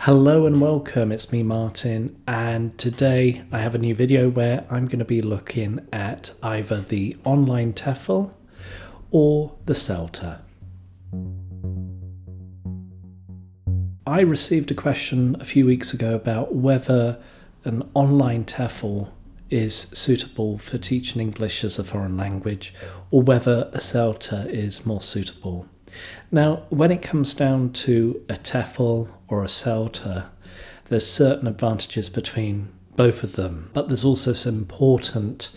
Hello and welcome, it's me Martin, and today I have a new video where I'm going to be looking at either the online TEFL or the CELTA. I received a question a few weeks ago about whether an online TEFL is suitable for teaching English as a foreign language or whether a CELTA is more suitable. Now, when it comes down to a TEFL or a CELTA, there's certain advantages between both of them, but there's also some important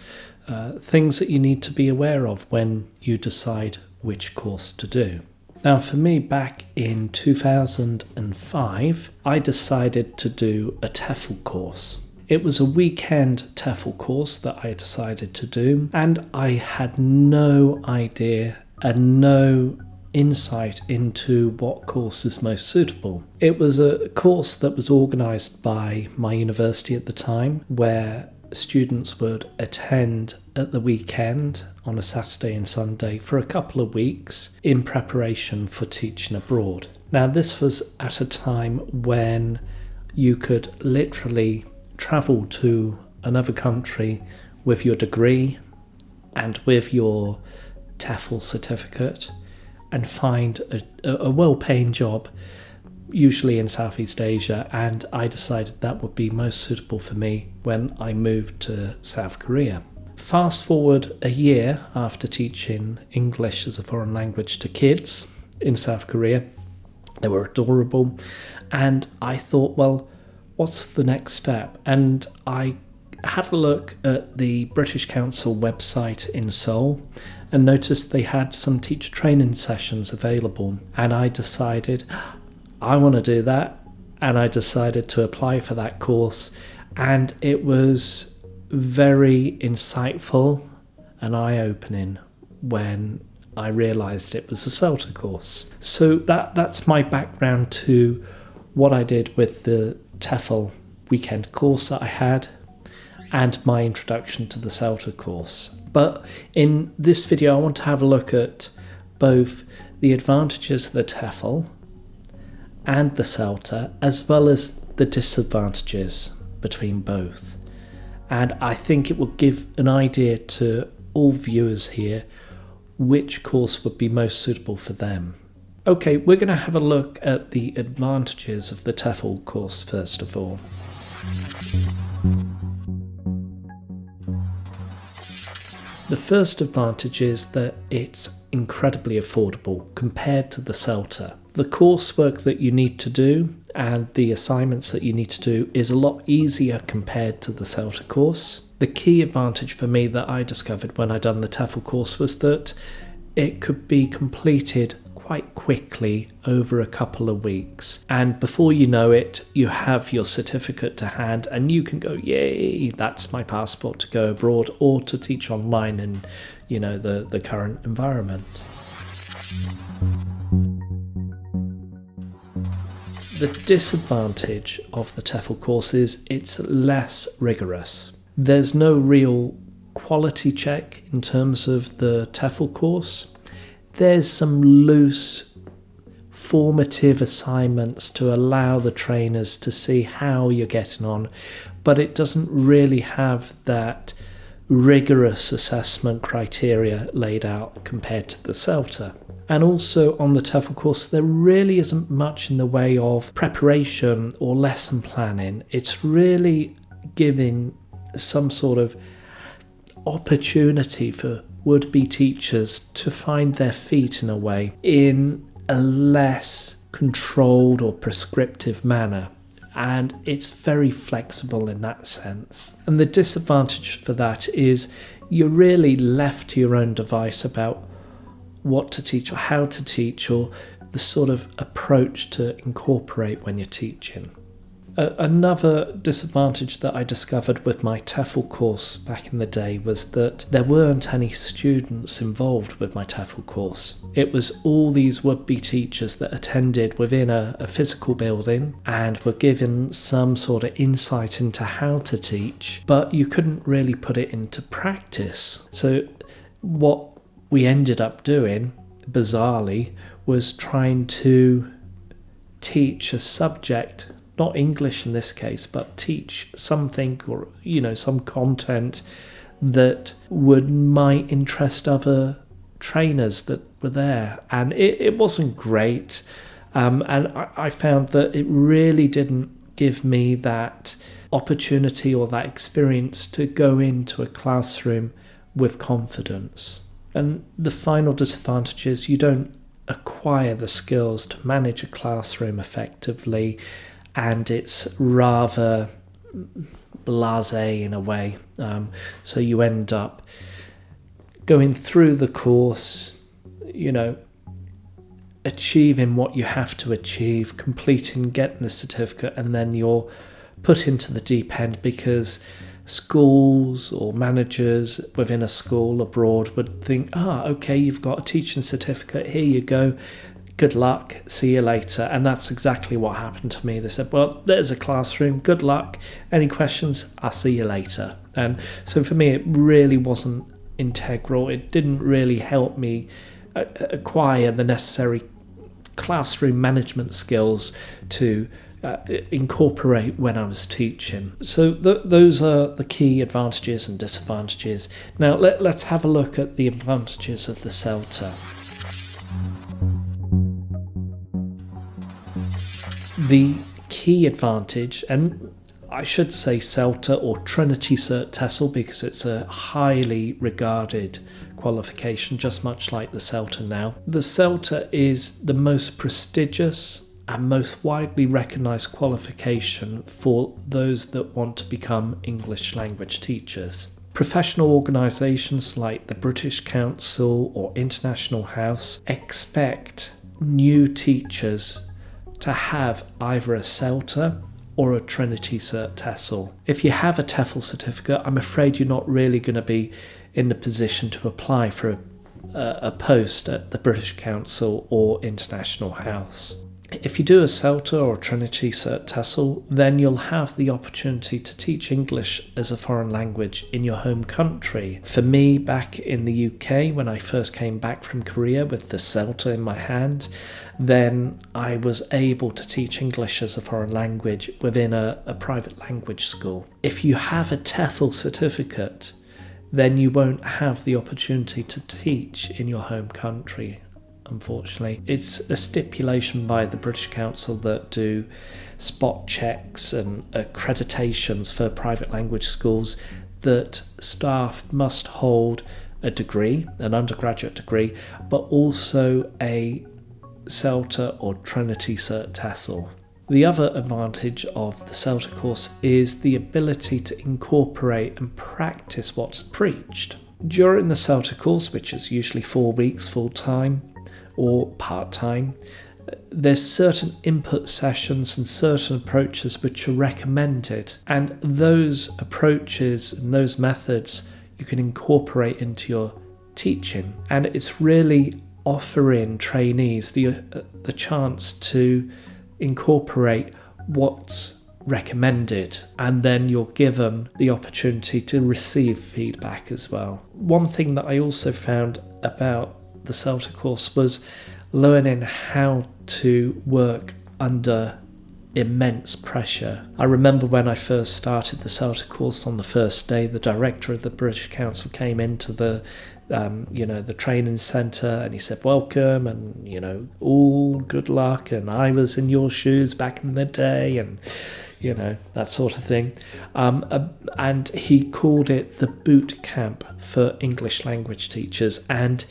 things that you need to be aware of when you decide which course to do. Now, for me, back in 2005, I decided to do a TEFL course. It was a weekend TEFL course that I decided to do, and I had no idea and no insight into what course is most suitable. It was a course that was organised by my university at the time, where students would attend at the weekend on a Saturday and Sunday for a couple of weeks in preparation for teaching abroad. Now, this was at a time when you could literally travel to another country with your degree and with your TEFL certificate and find a well-paying job, usually in Southeast Asia, and I decided that would be most suitable for me when I moved to South Korea. Fast forward a year after teaching English as a foreign language to kids in South Korea. They were adorable, and I thought, well, what's the next step? And I had a look at the British Council website in Seoul and noticed they had some teacher training sessions available, and I decided I want to do that, and I decided to apply for that course, and it was very insightful and eye-opening when I realised it was a CELTA course. So that's my background to what I did with the TEFL weekend course that I had and my introduction to the CELTA course. But in this video I want to have a look at both the advantages of the TEFL and the CELTA, as well as the disadvantages between both. And I think it will give an idea to all viewers here which course would be most suitable for them. Okay, we're going to have a look at the advantages of the TEFL course first of all. The first advantage is that it's incredibly affordable compared to the CELTA. The coursework that you need to do and the assignments that you need to do is a lot easier compared to the CELTA course. The key advantage for me that I discovered when I done the TEFL course was that it could be completed quite quickly over a couple of weeks, and before you know it you have your certificate to hand and you can go, yay, that's my passport to go abroad or to teach online in the current environment. The disadvantage of the TEFL course is it's less rigorous. There's no real quality check in terms of the TEFL course. There's some loose formative assignments to allow the trainers to see how you're getting on, but it doesn't really have that rigorous assessment criteria laid out compared to the CELTA. And also on the TEFL course, there really isn't much in the way of preparation or lesson planning. It's really giving some sort of opportunity for would-be teachers to find their feet in a way in a less controlled or prescriptive manner, and it's very flexible in that sense. And the disadvantage for that is you're really left to your own device about what to teach or how to teach or the sort of approach to incorporate when you're teaching. Another disadvantage that I discovered with my TEFL course back in the day was that there weren't any students involved with my TEFL course. It was all these would-be teachers that attended within a physical building and were given some sort of insight into how to teach, but you couldn't really put it into practice. So what we ended up doing, bizarrely, was trying to teach a subject not English in this case, but teach something or, some content that might interest other trainers that were there. And it wasn't great. And I found that it really didn't give me that opportunity or that experience to go into a classroom with confidence. And the final disadvantage is you don't acquire the skills to manage a classroom effectively, and it's rather blasé in a way. So you end up going through the course, achieving what you have to achieve, completing, getting the certificate, and then you're put into the deep end because schools or managers within a school abroad would think, okay, you've got a teaching certificate, here you go, good luck, see you later. And that's exactly what happened to me. They said, well, there's a classroom, good luck, any questions, I'll see you later. And so for me, it really wasn't integral. It didn't really help me acquire the necessary classroom management skills to incorporate when I was teaching. So those are the key advantages and disadvantages. Now let's have a look at the advantages of the CELTA. The key advantage, and I should say CELTA or Trinity Cert TESL because it's a highly regarded qualification, just much like the CELTA now. The CELTA is the most prestigious and most widely recognised qualification for those that want to become English language teachers. Professional organisations like the British Council or International House expect new teachers to have either a CELTA or a Trinity Cert TESL. If you have a TEFL certificate, I'm afraid you're not really going to be in the position to apply for a post at the British Council or International House. If you do a CELTA or Trinity Cert TESL, then you'll have the opportunity to teach English as a foreign language in your home country. For me, back in the UK, when I first came back from Korea with the CELTA in my hand, then I was able to teach English as a foreign language within a private language school. If you have a TEFL certificate, then you won't have the opportunity to teach in your home country. Unfortunately, it's a stipulation by the British Council that do spot checks and accreditations for private language schools that staff must hold a degree, an undergraduate degree, but also a CELTA or Trinity Cert TESL. The other advantage of the CELTA course is the ability to incorporate and practice what's preached. During the CELTA course, which is usually 4 weeks full-time, or part-time, there's certain input sessions and certain approaches which are recommended, and those approaches and those methods you can incorporate into your teaching, and it's really offering trainees the chance to incorporate what's recommended, and then you're given the opportunity to receive feedback as well. One thing that I also found about the CELTA course was learning how to work under immense pressure. I remember when I first started the CELTA course, on the first day, the director of the British Council came into the training centre, and he said, welcome, and, all good luck, and I was in your shoes back in the day, and, that sort of thing. And he called it the boot camp for English language teachers. And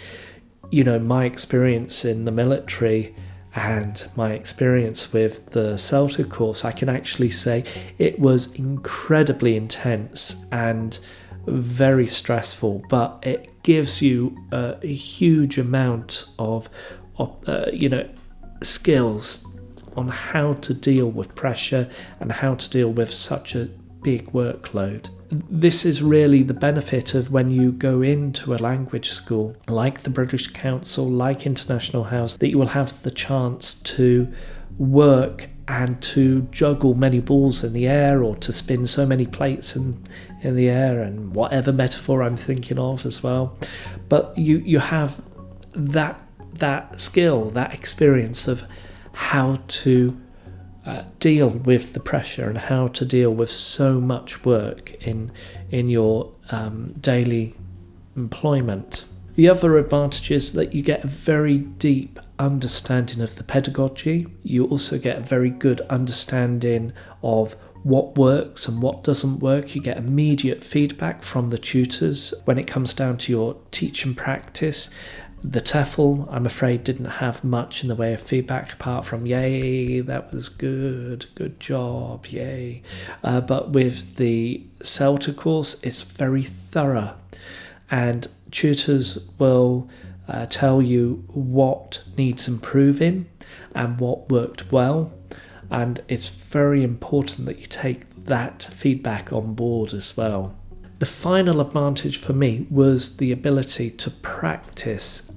my experience in the military and my experience with the CELTA course, I can actually say it was incredibly intense and very stressful, but it gives you a huge amount of skills on how to deal with pressure and how to deal with such a big workload. This is really the benefit of when you go into a language school like the British Council, like International House, that you will have the chance to work and to juggle many balls in the air, or to spin so many plates in the air, and whatever metaphor I'm thinking of as well. But you have that skill, that experience of how to deal with the pressure and how to deal with so much work in your daily employment. The other advantage is that you get a very deep understanding of the pedagogy. You also get a very good understanding of what works and what doesn't work. You get immediate feedback from the tutors when it comes down to your teaching practice. The TEFL, I'm afraid, didn't have much in the way of feedback apart from, yay, that was good job, yay. But with the CELTA course, it's very thorough, and tutors will tell you what needs improving and what worked well. And it's very important that you take that feedback on board as well. The final advantage for me was the ability to practice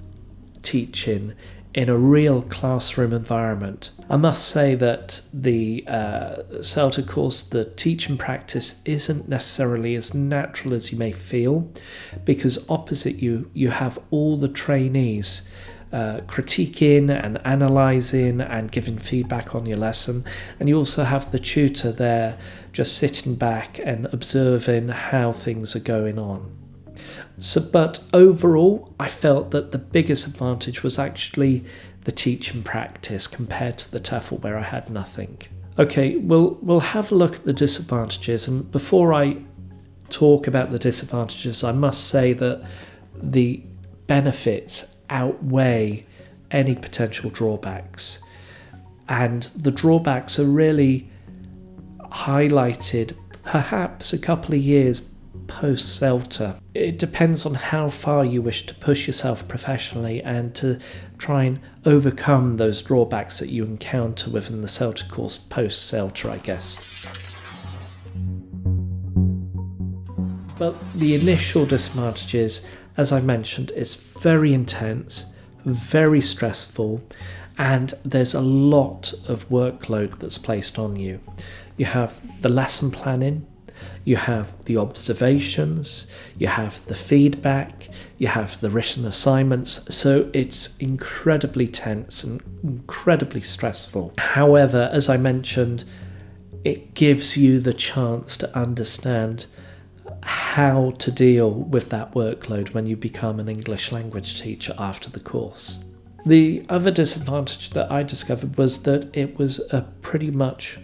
teaching in a real classroom environment. I must say that the CELTA course, the teaching practice, isn't necessarily as natural as you may feel, because opposite you have all the trainees critiquing and analysing and giving feedback on your lesson, and you also have the tutor there just sitting back and observing how things are going on. But overall, I felt that the biggest advantage was actually the teaching practice compared to the TEFL, where I had nothing. Okay, we'll have a look at the disadvantages, and before I talk about the disadvantages, I must say that the benefits outweigh any potential drawbacks, and the drawbacks are really highlighted perhaps a couple of years post CELTA. It depends on how far you wish to push yourself professionally and to try and overcome those drawbacks that you encounter within the CELTA course post CELTA, I guess. But the initial disadvantages, as I mentioned, is very intense, very stressful, and there's a lot of workload that's placed on you. You have the lesson planning, you have the observations, you have the feedback, you have the written assignments, so it's incredibly tense and incredibly stressful. However, as I mentioned, it gives you the chance to understand how to deal with that workload when you become an English language teacher after the course. The other disadvantage that I discovered was that it was a pretty much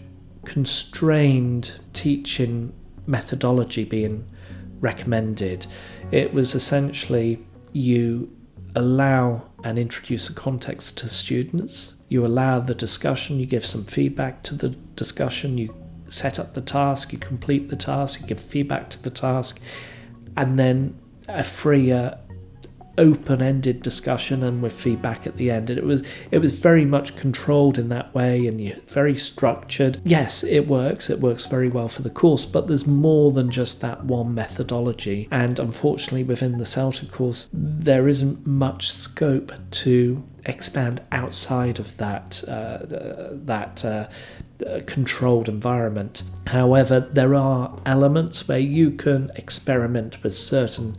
constrained teaching methodology being recommended. It was essentially you allow and introduce a context to students, you allow the discussion, you give some feedback to the discussion, you set up the task, you complete the task, you give feedback to the task, and then a freer, open-ended discussion and with feedback at the end. And it was very much controlled in that way, and very structured. Yes, it works very well for the course, but there's more than just that one methodology, and unfortunately within the CELTA course there isn't much scope to expand outside of that controlled environment. However, there are elements where you can experiment with certain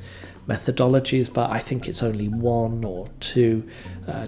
methodologies, but I think it's only one or two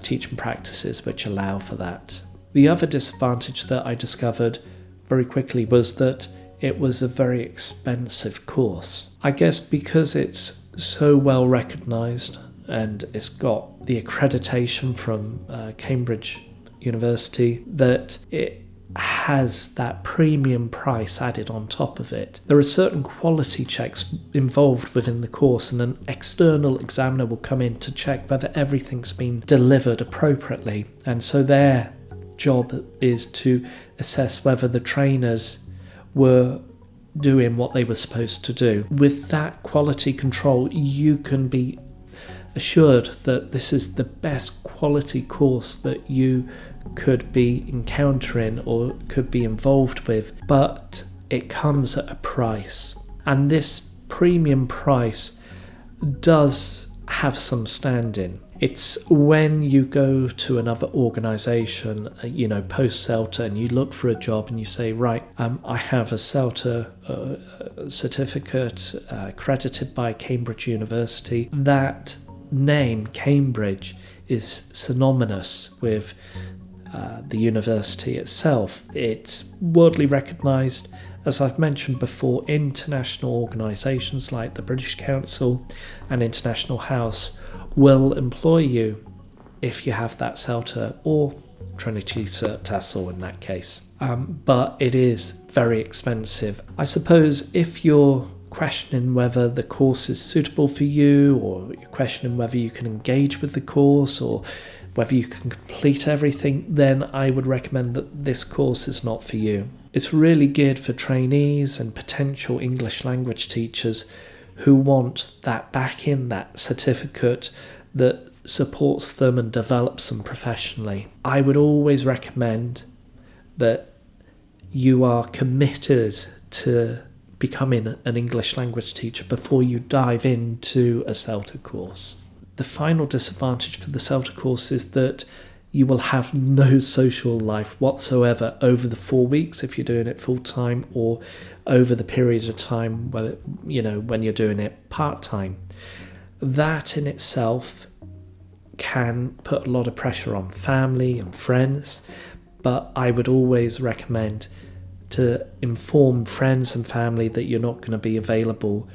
teaching practices which allow for that. The other disadvantage that I discovered very quickly was that it was a very expensive course. I guess because it's so well recognised and it's got the accreditation from Cambridge University, that it has that premium price added on top of it. There are certain quality checks involved within the course, and an external examiner will come in to check whether everything's been delivered appropriately, and so their job is to assess whether the trainers were doing what they were supposed to do. With that quality control, you can be assured that this is the best quality course that you could be encountering or could be involved with, but it comes at a price, and this premium price does have some standing. It's when you go to another organisation, post CELTA, and you look for a job and you say, right, I have a CELTA certificate accredited by Cambridge University. That name, Cambridge, is synonymous with the university itself. It's worldly recognised, as I've mentioned before. International organisations like the British Council and International House will employ you if you have that CELTA or Trinity Cert TESL in that case. But it is very expensive. I suppose if you're questioning whether the course is suitable for you, or you're questioning whether you can engage with the course, or whether you can complete everything, then I would recommend that this course is not for you. It's really geared for trainees and potential English language teachers who want that backing, that certificate that supports them and develops them professionally. I would always recommend that you are committed to becoming an English language teacher before you dive into a CELTA course. The final disadvantage for the CELTA course is that you will have no social life whatsoever over the 4 weeks if you're doing it full time, or over the period of time when you're doing it part time. That in itself can put a lot of pressure on family and friends, but I would always recommend to inform friends and family that you're not going to be available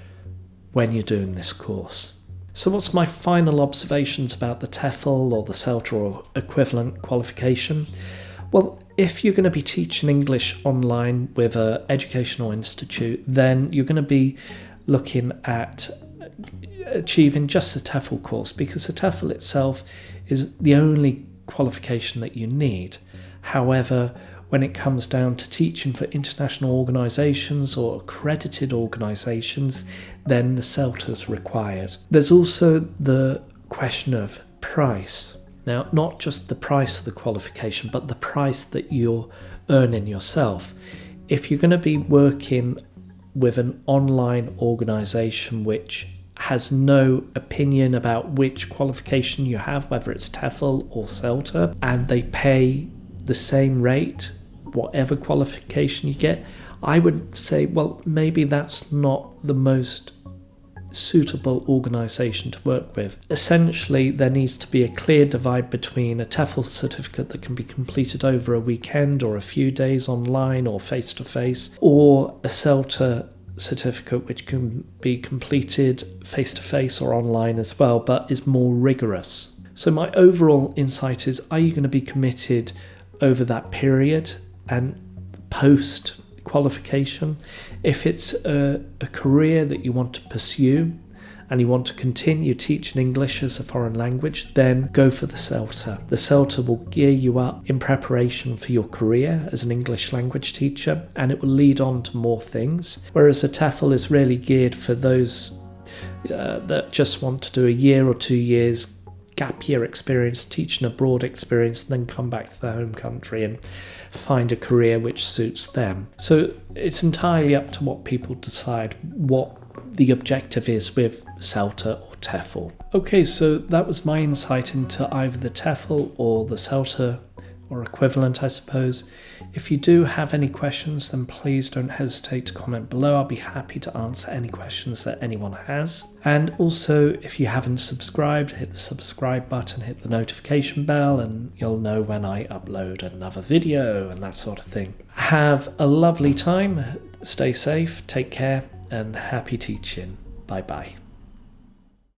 when you're doing this course. So what's my final observations about the TEFL or the CELTA or equivalent qualification? Well, if you're going to be teaching English online with an educational institute, then you're going to be looking at achieving just the TEFL course, because the TEFL itself is the only qualification that you need. However, when it comes down to teaching for international organisations or accredited organisations, then the CELTA is required. There's also the question of price. Now, not just the price of the qualification, but the price that you're earning yourself. If you're going to be working with an online organisation which has no opinion about which qualification you have, whether it's TEFL or CELTA, and they pay the same rate whatever qualification you get, I would say, well, maybe that's not the most suitable organisation to work with. Essentially, there needs to be a clear divide between a TEFL certificate that can be completed over a weekend or a few days online or face-to-face, or a CELTA certificate which can be completed face-to-face or online as well, but is more rigorous. So my overall insight is, are you going to be committed over that period and post qualification? If it's a career that you want to pursue and you want to continue teaching English as a foreign language, then go for the CELTA. The CELTA will gear you up in preparation for your career as an English language teacher, and it will lead on to more things, whereas the TEFL is really geared for those that just want to do a year or 2 years gap year experience, teaching abroad experience, then come back to their home country and find a career which suits them. So it's entirely up to what people decide what the objective is with CELTA or TEFL. Okay, so that was my insight into either the TEFL or the CELTA, or equivalent, I suppose. If you do have any questions, then please don't hesitate to comment below. I'll be happy to answer any questions that anyone has. And also, if you haven't subscribed, hit the subscribe button, hit the notification bell, and you'll know when I upload another video and that sort of thing. Have a lovely time, stay safe, take care, and happy teaching. Bye bye.